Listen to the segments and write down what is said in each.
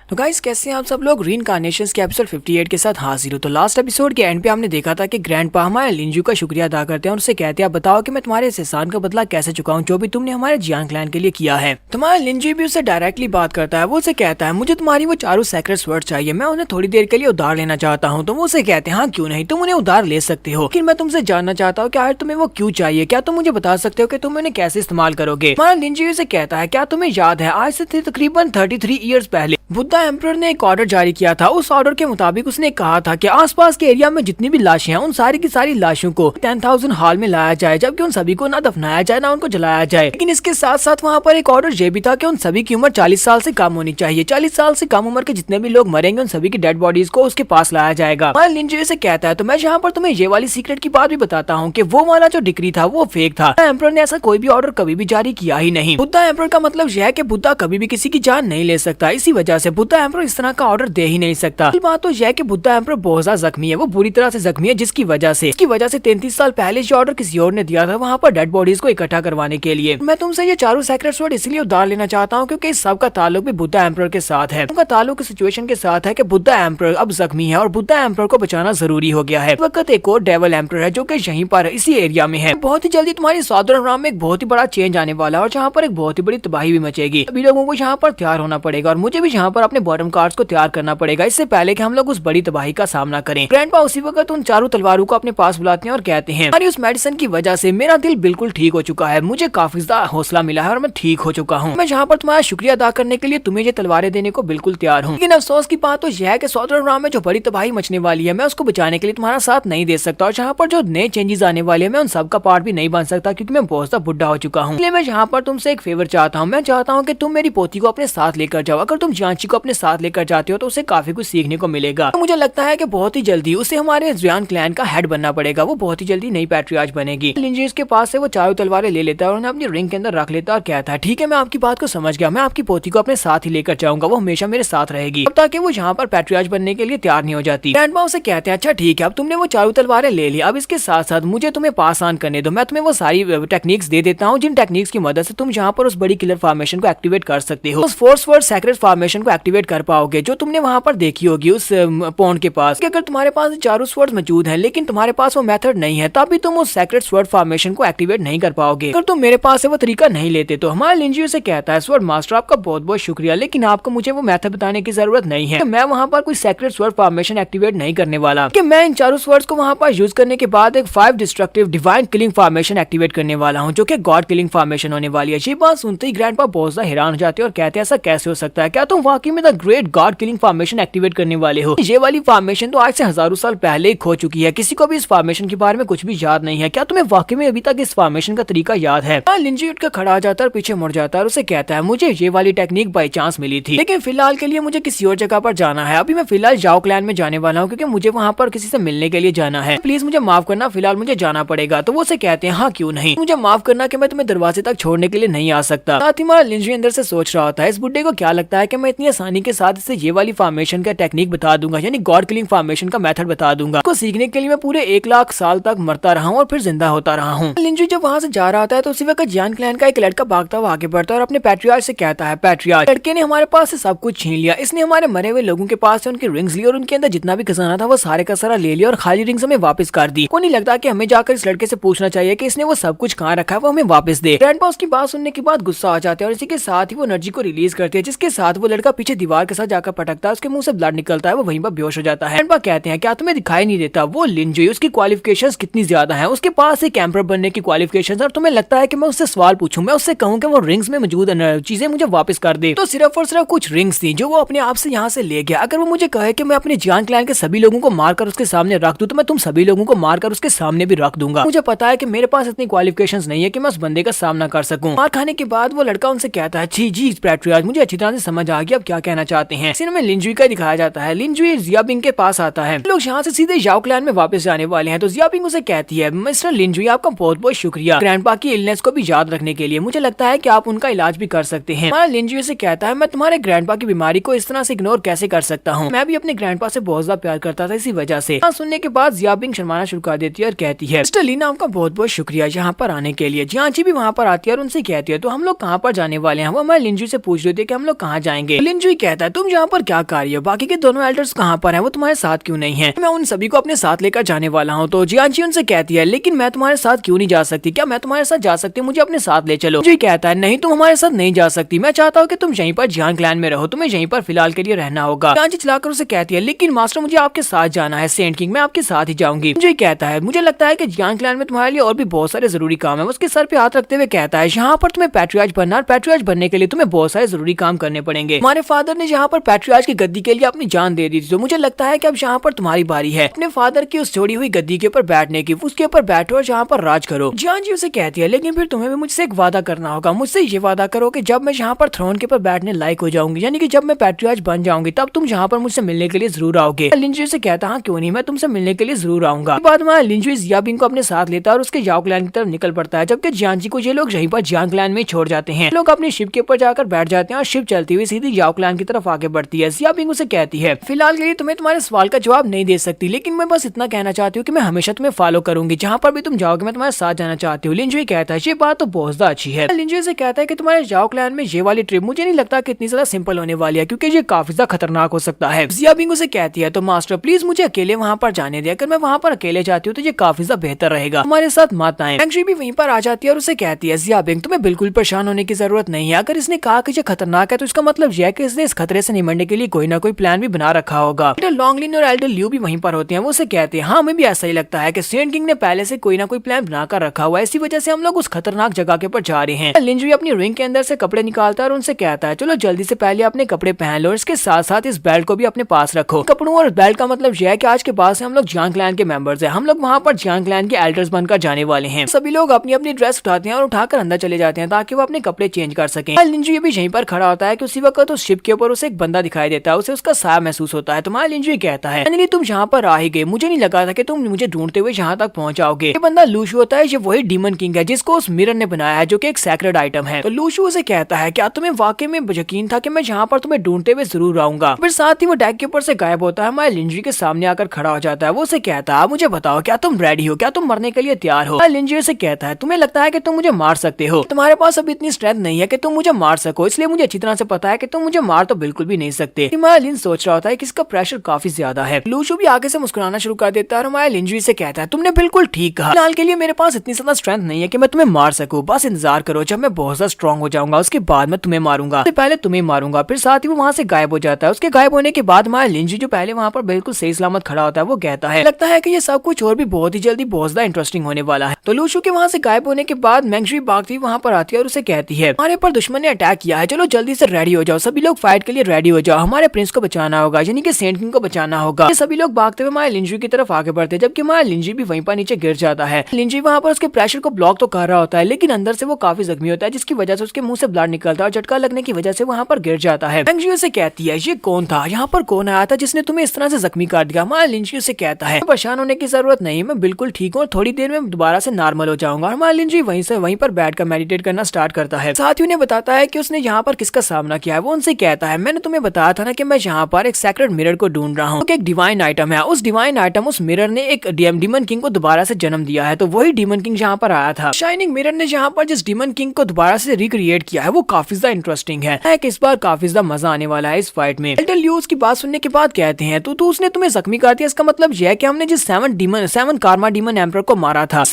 तो गाइस कैसे हैं आप सब लोग। रीइंकार्नेशंस के एपिसोड 58 के साथ हाजिर हो। तो लास्ट एपिसोड के एंड पे हमने देखा था कि ग्रैंडपा हमारे लिंजू का शुक्रिया अदा करते हैं और उससे कहते हैं आप बताओ कि मैं तुम्हारे इस एहसान का बदला कैसे चुकाऊं जो भी तुमने हमारे जियान क्लैन के लिए किया है। तुम्हारा लिंजू भी उससे डायरेक्टली बात करता है। वो उसे कहता है मुझे तुम्हारी वो चारों सेक्रेट वर्ड चाहिए, मैं उन्हें थोड़ी देर के लिए उधार लेना चाहता हूँ। तो वो उसे कहते हैं हाँ क्यों नहीं, तुम उन्हें उधार ले सकते हो, लेकिन मैं तुमसे जानना चाहता हूँ कि आखिर तुम्हें वो क्यों चाहिए, क्या तुम मुझे बता सकते हो कि तुम उन्हें कैसे इस्तेमाल करोगे। हमारा लिंजू से कहता है क्या तुम्हें याद है आज से तकरीबन 33 ईयर्स पहले बुद्धा एम्परर ने एक ऑर्डर जारी किया था। उस ऑर्डर के मुताबिक उसने कहा था कि आसपास के एरिया में जितनी भी लाशें हैं उन सारी की सारी लाशों को 10,000 हॉल में लाया जाए, जबकि उन सभी को ना दफनाया जाए ना उनको जलाया जाए। लेकिन इसके साथ साथ वहाँ पर एक ऑर्डर ये भी था कि उन सभी की उम्र 40 साल से कम होनी चाहिए। 40 साल से कम उम्र के जितने भी लोग मरेंगे उन सभी की डेड बॉडीज को उसके पास लाया जाएगा। हमारा लिंजू से कहता है तो मैं यहाँ पर तुम्हें ये वाली सीक्रेट की बात भी बताता हूँ कि वो वाला जो डिक्री था वो फेक था। एम्परर ने ऐसा कोई भी ऑर्डर कभी भी जारी किया ही नहीं। बुद्धा एम्परर का मतलब यह है कि बुद्धा कभी भी किसी की जान नहीं ले सकता, इसी वजह से बुद्धा एम्परर इस तरह का ऑर्डर दे ही नहीं सकता। बात तो यह है कि बुद्धा एम्परर बहुत ज्यादा जख्मी है, वो बुरी तरह से जख्मी है, जिसकी वजह से 33 साल पहले जो ऑर्डर किसी और ने दिया था वहाँ पर डेड बॉडीज को इकट्ठा करवाने के लिए। मैं तुमसे ये चारों सेक्रेट वर्ड इसलिए उधार लेना चाहता हूँ क्योंकि इस सब का ताल्लुक भी बुद्धा एम्परर के साथ है। उनका ताल्लुक इस सिचुएशन के साथ है कि बुद्धा एम्परर अब जख्मी है और बुद्धा एम्परर को बचाना जरूरी हो गया है। इस वक्त एक और डेविल एम्परर है जो कि यहीं पर इसी एरिया में है। बहुत ही जल्दी तुम्हारी साउदर्न राम में एक बहुत ही बड़ा चेंज आने वाला है और जहाँ पर एक बहुत ही बड़ी तबाही भी मचेगी। सभी लोगों को यहाँ पर तैयार होना पड़ेगा और मुझे भी यहाँ पर अपने बॉटम कार्ड्स को तैयार करना पड़ेगा इससे पहले कि हम लोग उस बड़ी तबाही का सामना करें। ग्रैंडपा उसी वक्त उन चारों तलवारों को अपने पास बुलाते हैं और कहते हैं हमारी उस मेडिसिन की वजह से मेरा दिल बिल्कुल ठीक हो चुका है, मुझे काफी ज्यादा हौसला मिला है और मैं ठीक हो चुका हूँ। मैं यहाँ पर तुम्हारा शुक्रिया अदा करने के लिए तुम्हें ये तलवारें देने को बिल्कुल तैयार हूँ। लेकिन अफसोस की बात तो यह है कि साउदर्न राम में जो बड़ी तबाही मचने वाली है मैं उसको बचाने के लिए तुम्हारा साथ नहीं दे सकता और जहाँ पर जो नए चेंजेस आने वाले हैं मैं उन सब का पार्ट भी नहीं बन सकता क्योंकि मैं बहुत ज्यादा बुढ़ा हो चुका हूँ। इसलिए मैं यहाँ पर तुमसे एक फेवर चाहता हूँ। मैं चाहता हूँ कि तुम मेरी पोती को अपने साथ लेकर जाओ। अगर तुम जानची को अपने साथ लेकर जाते हो तो उसे काफी कुछ सीखने को मिलेगा। तो मुझे लगता है कि बहुत ही जल्दी उसे हमारे जियान क्लैन का हेड बनना पड़ेगा। वो बहुत ही जल्दी नई पैट्रियार्च बनेगी। लिंजू के पास से वो चारों तलवारें ले लेता है और उन्हें अपनी रिंग के अंदर रख लेता है और कहता है ठीक है मैं आपकी बात को समझ गया, मैं आपकी पोती को अपने साथ ही लेकर जाऊंगा, वो हमेशा मेरे साथ रहेगी अब तक वो यहाँ पर पैट्रियार्च बनने के लिए तैयार नहीं हो जाती। ग्रैंडपा उसे कहते हैं अच्छा ठीक है अब तुमने वो चारों तलवारें ले ली, अब इसके साथ साथ मुझे तुम्हें पास ऑन करने दो। मैं तुम्हें वो सारी टेक्निक्स दे देता हूँ जिन टेक्निक्स की मदद से तुम यहाँ पर उस बड़ी किलर फॉर्मेशन को एक्टिवेट कर सकते हो, उस फोर्स वर्ड सेक्रेट फॉर्मेशन को एक्टिवेट कर पाओगे जो तुमने वहाँ पर देखी होगी उस पॉन्ड के पास। अगर तुम्हारे पास चारों स्वर्ड मौजूद हैं लेकिन तुम्हारे पास वो मेथड नहीं है तब भी तुम उस सेक्रेट स्वर्ड फॉर्मेशन को एक्टिवेट नहीं कर पाओगे। अगर तुम मेरे पास से वो तरीका नहीं लेते तो हमारा लिंजू से कहता है स्वर्ड मास्टर आपका बहुत बहुत शुक्रिया, लेकिन आपको मुझे वो मेथड बताने की जरूरत नहीं है। मैं वहाँ पर कोई सेक्रेट स्वर्ड फॉर्मेशन एक्टिवेट नहीं करने वाला कि मैं इन चारों स्वर्ड्स को वहाँ पर यूज करने के बाद एक 5 destructive divine killing formation activate करने वाला हूँ जो कि गॉड किलिंग फॉर्मेशन होने वाली है। ये बात सुनते ही ग्रैंडपा बहुत ज्यादा हैरान हो जाते हैं और कहते हैं ऐसा कैसे हो सकता है, क्या तुम वाकई में the great God killing formation activate करने वाले हो? ये वाली फॉर्मेशन तो आज से हजारों साल पहले ही खो चुकी है, किसी को भी इस फॉर्मेशन के बारे में कुछ भी याद नहीं है, क्या तुम्हें वाकई में अभी तक इस फॉर्मेशन का तरीका याद है? लिंजू उठ कर खड़ा हो जाता है और पीछे मुड़ जाता है और उसे कहता है मुझे ये वाली टेक्निक बाई चांस मिली थी लेकिन फिलहाल के लिए मुझे किसी और जगह पर जाना है। अभी मैं फिलहाल जाओ क्लैन में जाने वाला हूँ क्योंकि मुझे वहाँ पर किसी से मिलने के लिए जाना है, प्लीज मुझे माफ करना, फिलहाल मुझे जाना पड़ेगा। तो वो उसे कहते हैं हाँ क्यों नहीं, मुझे माफ करना कि मैं तुम्हें दरवाजे तक छोड़ने के लिए नहीं आ सकता। साथ ही हमारा लिंजू अंदर से सोच रहा होता है इस बुड्ढे को क्या लगता है कि मैं इतनी आसानी के साथ इसे ये वाली फॉर्मेशन का टेक्निक बता दूंगा, यानी गॉड किलिंग फॉर्मेशन का मेथड बता दूंगा। को सीखने के लिए मैं पूरे 1 लाख साल तक मरता रहा हूँ और फिर जिंदा होता रहा हूँ। लिंजू जब वहाँ से जा रहा था तो उसी वक्त जियान क्लैन का एक लड़का भागता हुआ आगे बढ़ता है और अपने पैट्रियार्च से कहता है पैट्रियार्च लड़के ने हमारे पास से सब कुछ छीन लिया, इसने हमारे मरे हुए लोगों के पास से उनकी रिंग्स ली और उनके अंदर जितना भी खजाना था वो सारे का सारा ले लिया और खाली रिंग्स हमें वापस कर दी। को नहीं लगता कि हमें जाकर इस लड़के से पूछना चाहिए कि इसने वो सब कुछ कहाँ रखा है, वो हमें वापस दे। ग्रैंडपा उसकी बात सुनने के बाद गुस्सा आ जाता है और इसी के साथ ही वो एनर्जी को रिलीज करती है जिसके साथ वो लड़का पीछे दीवार के साथ जाकर पटकता है, उसके मुंह से ब्लड निकलता है, वो वहीं पर बेहोश हो जाता है। ग्रैंडपा कहते हैं क्या तुम्हें दिखाई नहीं देता वो लिंजू उसकी क्वालिफिकेशंस कितनी ज्यादा है, उसके पास एक एम्परर बनने की क्वालिफिकेशंस, और तुम्हें लगता है कि मैं उससे सवाल पूछूं, मैं उससे कहूं कि वो रिंग्स में मौजूद चीजें मुझे वापस कर दे, तो सिर्फ और सिर्फ कुछ रिंग्स थी जो वो अपने आप से यहाँ से ले गया। अगर वो मुझे कहे कि मैं अपने जियान क्लैन के सभी लोगों को मारकर उसके सामने रख दूं तो मैं तुम सभी लोगों को मारकर उसके सामने भी रख दूंगा। मुझे पता है कि मेरे पास इतनी क्वालिफिकेशंस नहीं है कि मैं उस बंदे का सामना कर सकूं। मार खाने के बाद वो लड़का उनसे कहता है जी पैट्रियार्च मुझे अच्छी तरह से समझ आ गया अब क्या कहना चाहते हैं। सीन में लिंजू का दिखाया जाता है। लिंजू जियाबिंग के पास आता है, लोग यहाँ से सीधे जाओ क्लैन में वापस जाने वाले हैं तो जियाबिंग उसे कहती है मिस्टर लिंजू आपका बहुत बहुत शुक्रिया ग्रैंडपा की इलनेस को भी याद रखने के लिए, मुझे लगता है कि आप उनका इलाज भी कर सकते हैं। हमारा लिंजू से कहता है मैं तुम्हारे ग्रैंडपा की बीमारी को इस तरह से इग्नोर कैसे कर सकता हूँ, मैं भी अपने ग्रैंडपा से बहुत ज्यादा प्यार करता था इसी वजह से। सुनने के बाद जियाबिंग शर्माना शुरू कर देती है और कहती है मिस्टर लीना आपका बहुत बहुत शुक्रिया यहाँ पर आने के लिए। जियांची भी वहाँ पर आती है और उनसे कहती है तो हम लोग कहाँ पर जाने वाले हैं। वो हमारे लिंजू से पूछ रहे थे कि हम लोग कहाँ जाएंगे। लिंजुई कहता है तुम यहाँ पर क्या कर रही हो, बाकी के दोनों एल्डर्स कहाँ पर हैं, वो तुम्हारे साथ क्यों नहीं है? मैं उन सभी को अपने साथ लेकर जाने वाला हूँ। तो जियांची उनसे कहती है लेकिन मैं तुम्हारे साथ क्यों नहीं जा सकती, क्या मैं तुम्हारे साथ जा सकती हूँ, मुझे अपने साथ ले चलो। जी कहता है नहीं तुम हमारे साथ नहीं जा सकती, मैं चाहता हूँ कि तुम यहीं पर जियान क्लैन में रहो, तुम्हें यहीं पर फिलहाल के लिए रहना होगा। जियांची चलाकर उसे कहती है लेकिन मास्टर मुझे आपके साथ जाना है सेंट किंग, मैं आपके साथ ही जाऊंगी। जी कहता है मुझे लगता है कि जियान क्लैन में तुम्हारे लिए और भी बहुत सारे जरूरी काम है। उसके सर पे हाथ रखते हुए कहता है यहाँ पर तुम्हें पैट्रियार्च बनना, और पैट्रियार्च बनने के लिए तुम्हें बहुत सारे जरूरी काम करने पड़ेंगे। हमारे फादर ने यहाँ पर पैट्रियार्च की गद्दी के लिए अपनी जान दे दी थी, तो मुझे लगता है कि अब यहाँ पर तुम्हारी बारी है अपने फादर की उस छोड़ी हुई गद्दी के ऊपर बैठने की, उसके ऊपर बैठो और यहाँ पर राज करो। जियान जी उसे कहती है लेकिन फिर तुम्हें भी मुझसे एक वादा करना होगा, मुझसे ये वादा करो कि जब मैं यहाँ पर थ्रोन के ऊपर बैठने लायक हो जाऊंगी, यानी कि जब मैं पैट्रियार्च बन जाऊंगी, तब तुम यहाँ पर मुझसे मिलने के लिए जरूर आओगे। लिंजुई से कहता हाँ क्यों नहीं, मैं तुमसे मिलने के लिए जरूर आऊंगा। बाद में लिंजुई जियाबिंग को अपने साथ लेता है और उसके याओ क्लैन की तरफ निकल पड़ता है, जबकि जियान जी को ये लोग यहीं पर जियान क्लैन में छोड़ जाते हैं। लोग अपनी शिप के ऊपर जाकर बैठ जाते हैं और शिप चलती हुई सीधी याओ क्लैन की तरफ आगे बढ़ती है। जियाबिंग उसे कहती है फिलहाल के लिए तुम्हें तुम्हारे सवाल का जवाब नहीं दे सकती, लेकिन मैं बस इतना कहना चाहती हूँ कि मैं हमेशा तुम्हें फॉलो करूंगी, जहाँ पर भी तुम जाओगे मैं तुम्हारे साथ जाना चाहती हूँ। लिंजुई कहता है ये बात तो बहुत ज्यादा अच्छी है। लिंजुई से कहता है कि तुम्हारे याओ क्लैन में ये वाली ट्रिप मुझे नहीं लगता कि इतनी ज्यादा सिंपल होने वाली है, क्योंकि ये काफी ज्यादा खतरनाक हो सकता है। जियाबिंग उसे कहती है तो मास्टर प्लीज मुझे अकेले वहाँ पर जाने दे, अगर मैं वहाँ पर अकेले जाती हूँ तो ये काफी ज्यादा बेहतर रहेगा, हमारे साथ मत आए। मैंगजी भी वहीं पर आ जाती है और उसे कहती है जियाबिंग तुम्हें बिल्कुल परेशान होने की जरूरत नहीं है, अगर इसने कहा कि ये खतरनाक है तो इसका मतलब यह है कि इसने इस खतरे से निमटने के लिए कोई ना कोई प्लान भी बना रखा होगा। एल्डर लॉन्गलिन और एल्डर लियू भी वहीं पर होते हैं, वो उसे कहते हैं हाँ हमें भी ऐसा ही लगता है कि सेंट किंग ने पहले से कोई ना कोई प्लान बनाकर रखा हुआ है, इसी वजह से हम लोग उस खतरनाक जगह के ऊपर जा रहे हैं। लिंजुई अपनी रिंग के अंदर से कपड़े निकालता है और उनसे कहता है चलो जल्दी से पहले अपने कपड़े पहन लो और इसके साथ साथ इस बेल्ट को भी अपने पास रखो। कपड़ों और बेल्ट का मतलब यह है कि आज के बाद से हम लोग जियांग क्लैन के मेंबर्स हैं, हम लोग वहाँ पर जियांग क्लैन के एल्डर्स बनकर जाने वाले हैं। सभी लोग अपनी अपनी ड्रेस उठाते हैं और उठाकर अंदर चले जाते हैं ताकि वो अपने कपड़े चेंज कर सकें। लिंजुई भी यहीं पर खड़ा होता है कि उसी वक्त उस शिप के ऊपर उसे एक बंदा दिखाई देता है, उसे उसका साया महसूस होता है। तुम्हारा लिंजुई कहता है फाइनली तुम यहाँ पर आ ही गए, मुझे नहीं लगा था कि तुम मुझे ढूंढते हुए यहाँ तक पहुंच जाओगे। ये बंदा लूशु होता है, ये वही डीमन किंग है जिसको उस मिरर ने बनाया है, जो कि एक सैक्रेड आइटम है। तो लूशु उसे कहता है क्या तुम्हें वाकई में यकीन था कि मैं यहाँ पर तुम्हें ढूंढते हुए जरूर आऊंगा? फिर साथ ही वो डेक के ऊपर से गायब होता है, हमारे लिंजुई के सामने आकर खड़ा हो जाता है। वो उसे कहता है मुझे बताओ क्या तुम रेडी हो, क्या तुम मरने के लिए तैयार हो? लिंजुई से कहता है तुम्हें लगता है कि तुम मुझे मार सकते हो, तुम्हारे पास अभी इतनी स्ट्रेंथ नहीं है कि तुम मुझे मार सको, इसलिए मुझे अच्छी तरह से पता है कि तुम मुझे मार तो बिल्कुल भी नहीं सकते। हमारा लिन सोच रहा होता है कि इसका प्रेशर काफी ज्यादा है। लूशु भी आगे से मुस्कुराना शुरू कर देता है और हमारे लिंजुई से कहता है तुमने बिल्कुल ठीक कहा, फिलहाल के लिए मेरे पास इतनी ज्यादा स्ट्रेंथ नहीं है कि मैं तुम्हें मार सकूं, बस इंतजार करो, जब मैं बहुत ज्यादा स्ट्रॉन्ग हो जाऊंगा उसके बाद मैं तुम्हें मारूंगा, उससे पहले तुम्हें मारूंगा। फिर साथ ही वो वहाँ से गायब हो जाता है। उसके गायब होने के बाद हमारा लिंजुई जो पहले वहाँ पर बिल्कुल सही सलामत खड़ा होता है वो कहता है लगता है कि ये सब कुछ और भी बहुत ही जल्दी बहुत ज्यादा इंटरेस्टिंग होने वाला है। तो लूशु के वहाँ से गायब होने के बाद मैंगजी भागती वहाँ पर आती है और उसे कहती है हमारे पर दुश्मन ने अटैक किया है, चलो जल्दी से रेडी हो जाओ, सभी लोग फाइट के लिए रेडी हो जाओ, हमारे प्रिंस को बचाना होगा, यानी कि सेंट किंग को बचाना होगा। ये सभी लोग भागते हुए हमारे लिंजुई की तरफ आगे बढ़ते हैं, जबकि हमारा लिंजुई भी वहीं पर नीचे गिर जाता है। लिंजुई वहाँ पर उसके प्रेशर को ब्लॉक तो कर रहा होता है, लेकिन अंदर से वो काफी जख्मी होता है, जिसकी वजह से उसके मुंह से ब्लड निकलता है और झटका लगने की वजह से वहाँ पर गिर जाता है। मैंगजी उसे कहती है ये कौन था, यहाँ पर कौन आया था जिसने तुम्हें इस तरह से जख्मी कर दिया? हमारा लिंजुई उसे कहता है परेशान होने की जरूरत नहीं, मैं बिल्कुल ठीक हूँ, थोड़ी देर में दोबारा से नॉर्मल हो जाऊंगा। हमारा लिंजुई वहीं पर बैठकर मेडिटेट करना स्टार्ट करता है। साथ ही उन्हें बताता है कि उसने यहाँ पर किसका सामना किया है। वो उनसे कहता है मैंने तुम्हें बताया था ना कि मैं यहाँ पर एक सैक्रेड मिरर को ढूंढ रहा हूँ, एक डिवाइन आइटम है, उस डिवाइन आइटम उस मिरर ने एक डीमन किंग को दोबारा से जन्म दिया है, तो वही डीमन किंग यहाँ पर आया था। शाइनिंग मिरर ने यहाँ पर जिस डीमन किंग को दोबारा से रिक्रिएट किया है वो काफी ज्यादा इंटरेस्टिंग है कि इस बार काफी ज्यादा मजा आने वाला है इस फाइट में। एल्डर लियू की बात सुनने के बाद कहते हैं तो उसने तुम्हें जख्मी कर दिया, इसका मतलब यह है कि हमने जिस सेवन कार्मा डीमन एम्पर को मारा था,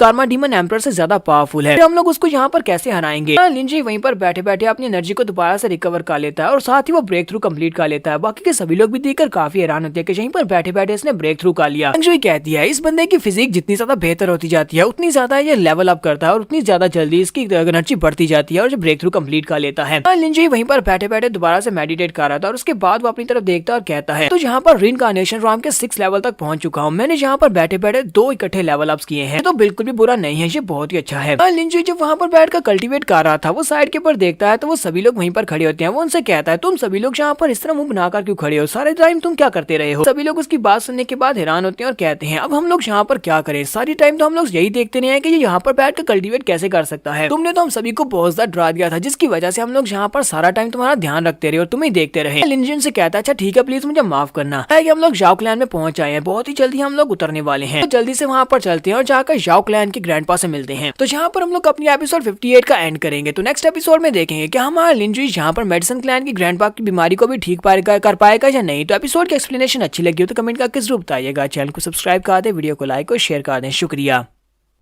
कार्मा डीमन एम्पर से ज्यादा पावरफुल है, हम लोग उसको यहाँ पर कैसे हराएंगे? लिंजुई वहीं पर बैठे बैठे अपनी एनर्जी को दोबारा से रिकवर कर लेता है और साथ ही वो ब्रेक थ्रू कंप्लीट कर लेता है। बाकी के सभी लोग भी देखकर काफी हैरान होते हैं कि यहीं पर बैठे बैठे इसने ब्रेक थ्रू कर लिया। लिंजुई कहती है इस बंदे की फिजिक जितनी ज्यादा बेहतर होती जाती है उतनी ज्यादा ये लेवल अप करता है और उतनी ज्यादा जल्दी इसकी एनर्जी बढ़ती जाती है और जो ब्रेक थ्रू कंप्लीट कर लेता है। लिंजुई वहीं पर बैठे बैठे दोबारा से मेडिटेट कर रहा था और उसके बाद वो अपनी तरफ देखता और कहता है तो यहाँ पर रीइंकार्नेशन राम के 6 लेवल तक पहुंच चुका हूँ, मैंने यहाँ पर बैठे बैठे 2 इकट्ठे लेवल अप्स किए हैं, तो बिल्कुल भी बुरा नहीं है, ये बहुत ही अच्छा है। लिंजुई जब वहाँ पर बैठकर कल्टीवेट कर रहा था वो साइड के ऊपर देखता है तो वो सभी लोग वहीं पर खड़े होते हैं। वो उनसे कहता है तुम सभी लोग यहाँ पर इस तरह मुंह बनाकर क्यों खड़े हो, सारे टाइम तुम क्या करते रहे हो? सभी लोग उसकी बात सुनने के बाद हैरान होते हैं और कहते हैं अब हम लोग यहाँ पर क्या करें, सारी टाइम तो हम लोग यही देखते रहे हैं कि ये यहाँ पर बैठकर कल्टीवेट कैसे कर सकता है, तुमने तो हम सभी को बहुत ज्यादा डरा दिया था, जिसकी वजह से हम लोग यहाँ पर सारा टाइम तुम्हारा ध्यान रखते रहे और तुम्हें देखते रहे। लिंजुई से कहता है अच्छा ठीक है प्लीज मुझे माफ करना है कि हम लोग याओ क्लैन में पहुंच आए हैं, बहुत ही जल्दी हम लोग उतरने वाले हैं, तो जल्दी से वहाँ पर चलते हैं और जाकर याओ क्लैन के ग्रैंडपा से मिलते हैं। तो यहाँ पर हम लोग अपनी एपिसोड 58 का एंड करेंगे। तो नेक्स्ट एपिसोड में देखेंगे कि हमारा लिंजुई यहाँ पर मेडिसिन जियान क्लैन की ग्रैंडपा की बीमारी को भी ठीक कर पाएगा या नहीं। तो एपिसोड की एक्सप्लेनेशन अच्छी लगी हो तो कमेंट करके जरूर बताइएगा। चैनल को सब्सक्राइब कर दे, वीडियो को लाइक और शेयर कर दें। शुक्रिया।